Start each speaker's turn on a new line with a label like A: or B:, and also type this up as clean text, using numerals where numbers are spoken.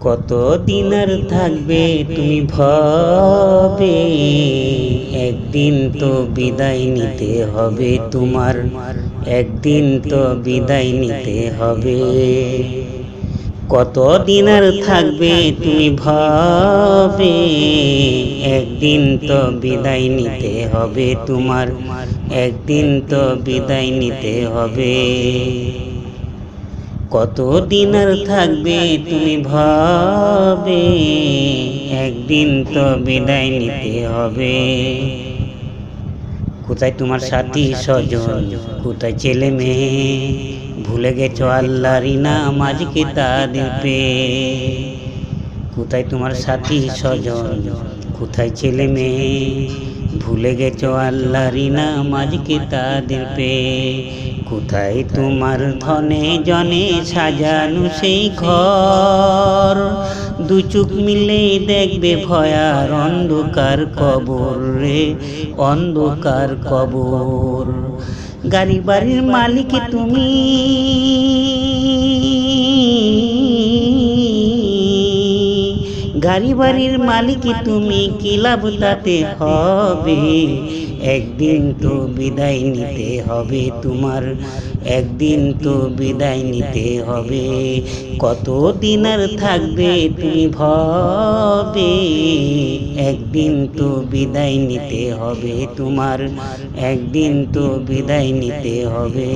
A: কতদিন আর থাকবে তুমি ভবে, একদিন তো বিদায় নিতে হবে তোমার, একদিন তো বিদায় নিতে হবে। কতদিন আর থাকবে তুমি ভবে, একদিন তো বিদায় নিতে হবে তোমার, একদিন তো বিদায় নিতে হবে। কতদিন আর থাকবে তুমি ভবে, একদিন তো বিদায় নিতে হবে। কোথায় তোমার সাথী স্বজন, কোথায় ছেলে মেয়ে, ভুলে গেছো আল্লাহর নামাজ কিতাবের পেয়ে। কোথায় তোমার সাথী স্বজন, কোথায় ছেলে মেয়ে, ভুলে গেছো আল্লাহর নামাজ কিতাবের পেয়ে। কোথায় তোমার ধনে জনে সাজানো সেই ঘর, দু চোখ মিলে দেখবে ভয়ার অন্ধকার কবর রে, অন্ধকার কবর। গাড়ি বাড়ির মালিক তুমি, গাড়ি বাড়ির মালিক তুমি, কি লাভ তাতে হবে। একদিন তো বিদায় নিতে হবে তোমার, একদিন তো বিদায় নিতে হবে। কতদিন আর থাকবে তুমি ভবে, একদিন তো বিদায় নিতে হবে তোমার, একদিন তো বিদায় নিতে হবে।